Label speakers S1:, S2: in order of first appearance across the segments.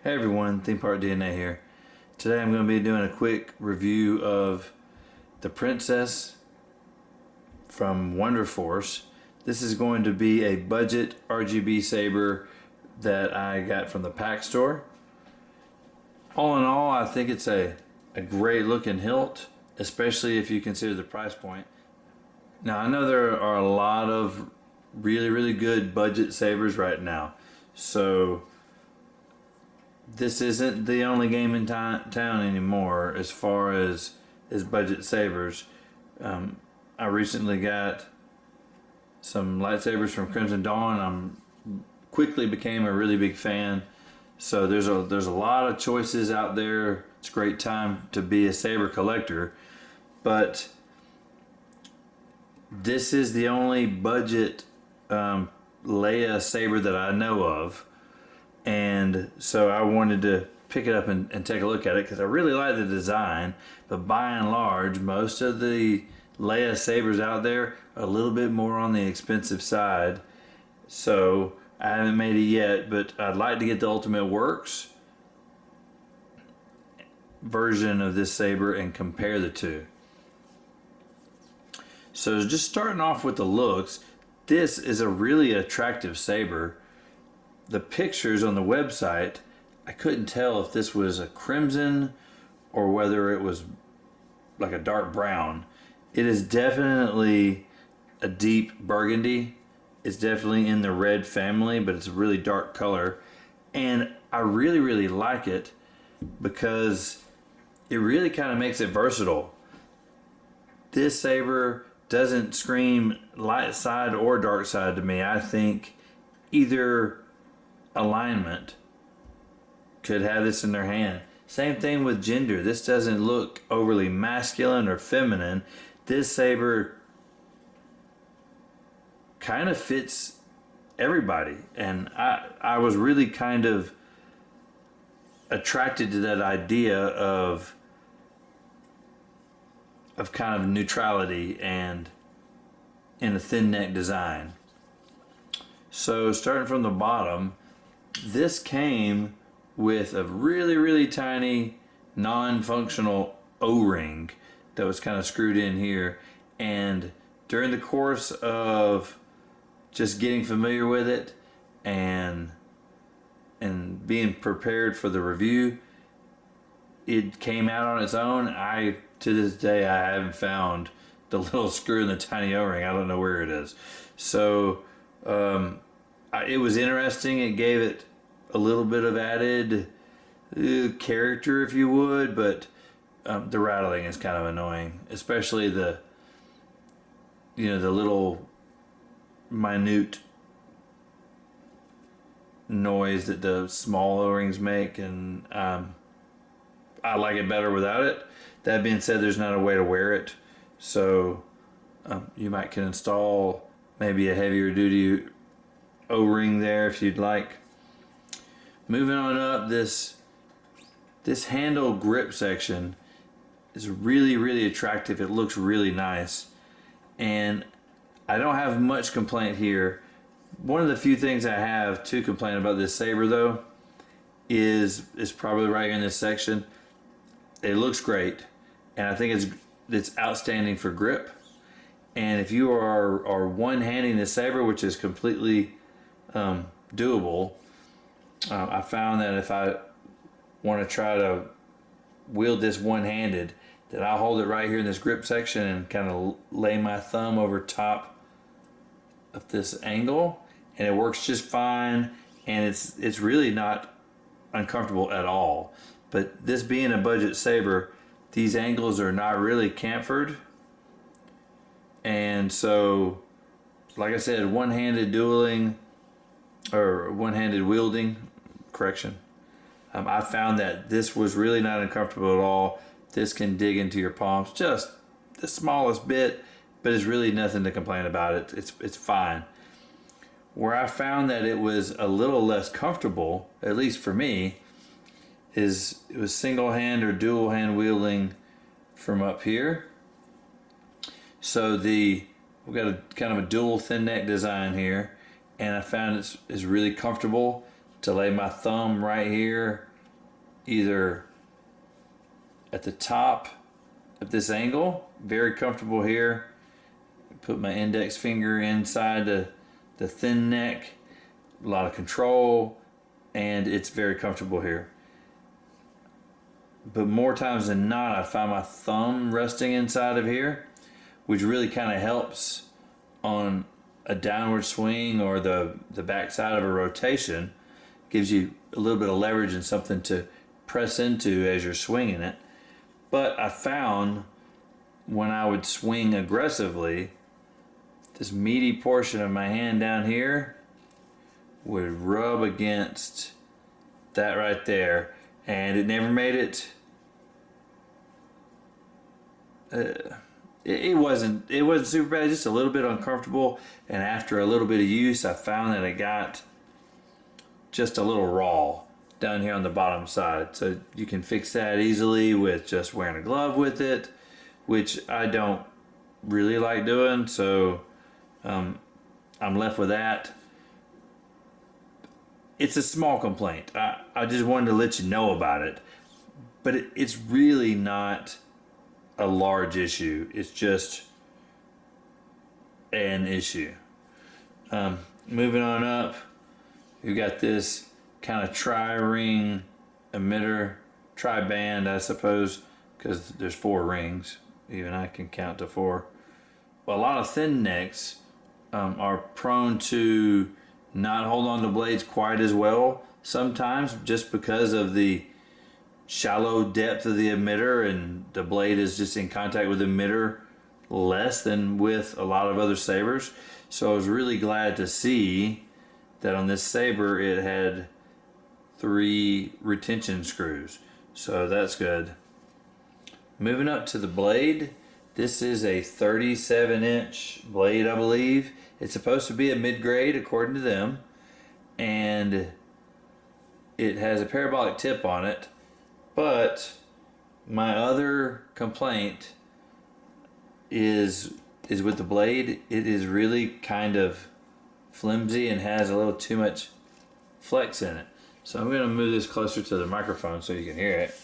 S1: Hey everyone, Theme Park DNA here. Today I'm going to be doing a quick review of the Princess from Wonder Force. This is going to be a budget RGB saber that I got from the pack store. All in all, I think it's a great looking hilt, especially if you consider the price point. Now I know there are a lot of really good budget sabers right now, so this isn't the only game in town anymore as far as budget sabers. I recently got some lightsabers from Crimson Dawn. Quickly became a really big fan. So there's a lot of choices out there. It's a great time to be a saber collector, but this is the only budget Leia saber that I know of. And so I wanted to pick it up and take a look at it because I really like the design. But by and large, most of the Leia sabers out there are a little bit more on the expensive side. So I haven't made it yet, but I'd like to get the Ultimate Works version of this saber and compare the two. So just starting off with the looks, this is a really attractive saber. The pictures on the website, I couldn't tell if this was a crimson or whether it was like a dark brown. It is definitely a deep burgundy. It's definitely in the red family, but it's a really dark color. And I really like it because it really kind of makes it versatile. This saber doesn't scream light side or dark side to me. I think either alignment could have this in their hand. Same thing with gender. This doesn't look overly masculine or feminine. This saber kind of fits everybody, and I was really kind of attracted to that idea of kind of neutrality and in a thin neck design. So starting from the bottom, this came with a really tiny non-functional O-ring that was kind of screwed in here, and during the course of just getting familiar with it and being prepared for the review, it came out on its own. To this day I haven't found the little screw in the tiny O-ring. I don't know where it is. So it was interesting. It gave it a little bit of added character, if you would, but the rattling is kind of annoying, especially the little minute noise that the small O-rings make, and I like it better without it. That being said, there's not a way to wear it, so you can install maybe a heavier duty O-ring there if you'd like. Moving on up, this handle grip section is really attractive. It looks really nice, and I don't have much complaint here. One of the few things I have to complain about this saber though is probably right here in this section. It looks great, and I think it's outstanding for grip. And if you are one-handing the saber, which is completely doable, I found that if I want to try to wield this one-handed, that I'll hold it right here in this grip section and kind of lay my thumb over top of this angle, and it works just fine, and it's really not uncomfortable at all. But this being a budget saber, these angles are not really chamfered, and so, like I said, one-handed dueling or one-handed wielding, correction, I found that this was really not uncomfortable at all. This can dig into your palms just the smallest bit, but it's really nothing to complain about. It's fine. Where I found that it was a little less comfortable, at least for me, is it was single hand or dual hand wielding from up here. So we've got a kind of a dual thin neck design here, and I found it's really comfortable to lay my thumb right here either at the top at this angle, very comfortable here. Put my index finger inside the thin neck, a lot of control, and it's very comfortable here. But more times than not, I find my thumb resting inside of here, which really kind of helps on a downward swing or the backside of a rotation. Gives you a little bit of leverage and something to press into as you're swinging it. But I found when I would swing aggressively, this meaty portion of my hand down here would rub against that right there, and it never made it. It wasn't super bad, just a little bit uncomfortable. And after a little bit of use, I found that it got just a little raw down here on the bottom side. So you can fix that easily with just wearing a glove with it, which I don't really like doing. So I'm left with that. It's a small complaint. I just wanted to let you know about it. But it's really not a large issue. It's just an issue. Moving on up, we've got this kind of tri-ring emitter, tri-band, I suppose, because there's 4 rings. Even I can count to 4. Well, a lot of thin necks are prone to not hold on to blades quite as well sometimes, just because of the shallow depth of the emitter, and the blade is just in contact with the emitter less than with a lot of other sabers. So I was really glad to see that on this saber it had 3 retention screws, so that's good. Moving up to the blade, this is a 37-inch blade, I believe. It's supposed to be a mid-grade according to them, and it has a parabolic tip on it. But my other complaint is with the blade. It is really kind of flimsy and has a little too much flex in it. So I'm going to move this closer to the microphone so you can hear it.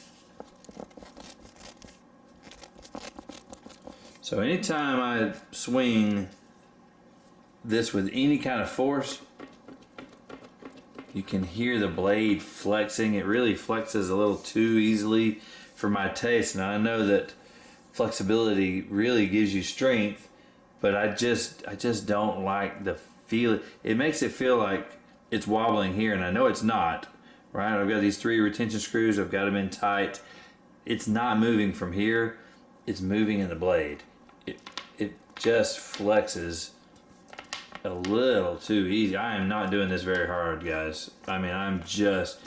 S1: So anytime I swing this with any kind of force, you can hear the blade flexing. It really flexes a little too easily for my taste. Now I know that flexibility really gives you strength, but I just don't like the feel. It makes it feel like it's wobbling here, and I know it's not, right? I've got these 3 retention screws. I've got them in tight. It's not moving from here. It's moving in the blade. It just flexes a little too easy. I am not doing this very hard, guys. I mean, I'm just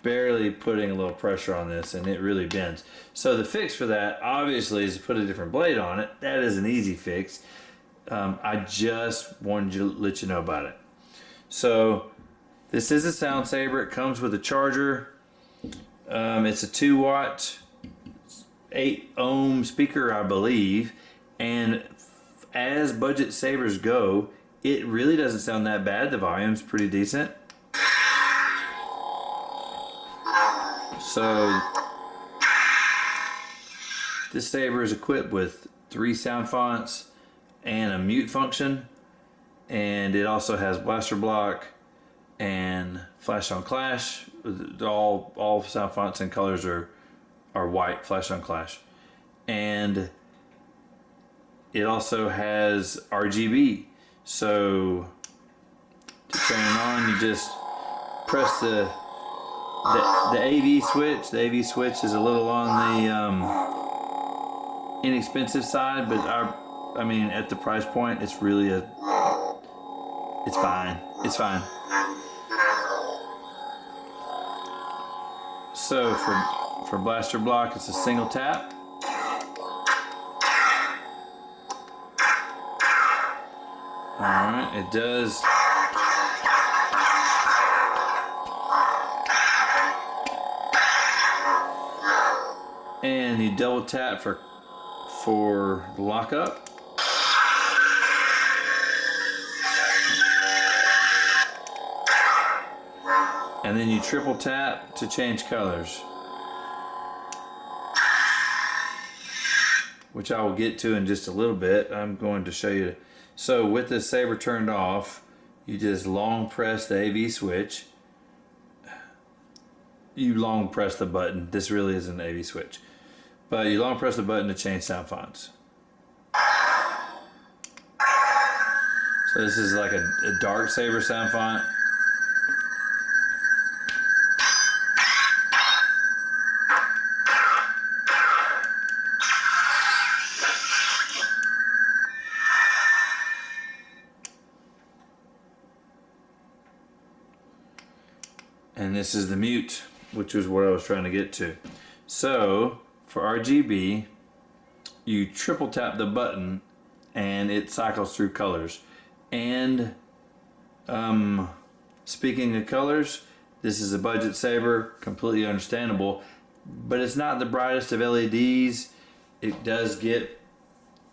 S1: barely putting a little pressure on this, and it really bends. So the fix for that, obviously, is to put a different blade on it. That is an easy fix. I just wanted to let you know about it. So this is a sound saber. It comes with a charger. It's a 2-watt, 8-ohm speaker, I believe. And as budget sabers go, it really doesn't sound that bad. The volume's pretty decent. So this saber is equipped with 3 sound fonts and a mute function, and it also has blaster block and flash on clash. All sound fonts and colors are white, flash on clash, and it also has RGB. So to turn it on, you just press the AV switch. The AV switch is a little on the inexpensive side, but I mean, at the price point, it's really it's fine. It's fine. So for blaster block, it's a single tap. Alright, it does. And you double tap for lockup. And then you triple tap to change colors. which I will get to in just a little bit. I'm going to show you. So with the saber turned off, you just long press the AV switch. You long press the button. This really is an AV switch. But you long press the button to change sound fonts. So this is like a dark saber sound font. And this is the mute, which is what I was trying to get to. So for RGB, you triple tap the button and it cycles through colors. And speaking of colors, this is a budget saber, completely understandable, but it's not the brightest of LEDs. It does get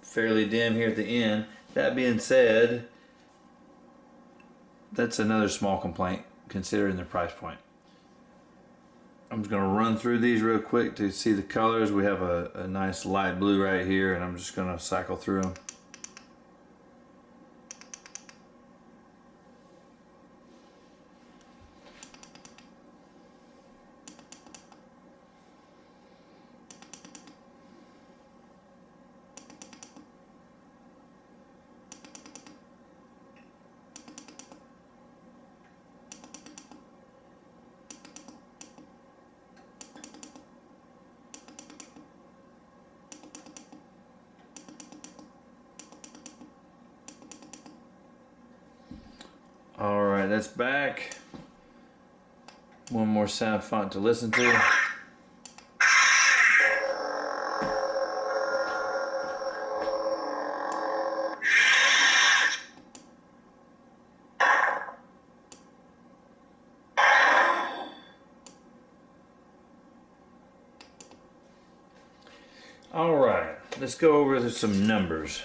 S1: fairly dim here at the end. That being said, that's another small complaint considering the price point. I'm just going to run through these real quick to see the colors. We have a nice light blue right here, and I'm just going to cycle through them. Alright, that's back. One more sound font to listen to. Alright, let's go over some numbers.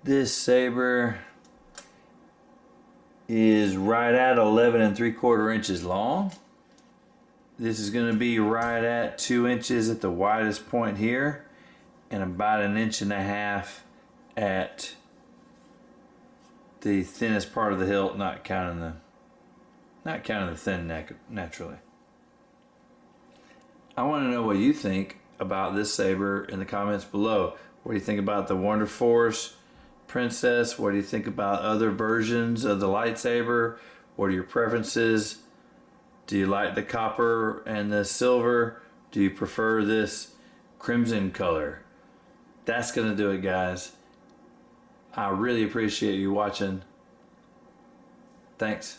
S1: This saber is right at 11 3/4 inches long. This is going to be right at 2 inches at the widest point here, and about 1.5 inches at the thinnest part of the hilt, not counting the thin neck naturally. I want to know what you think about this saber in the comments below. What do you think about the Wonder Force Princess? What do you think about other versions of the lightsaber? What are your preferences? Do you like the copper and the silver? Do you prefer this crimson color? That's gonna do it, guys. I really appreciate you watching. Thanks.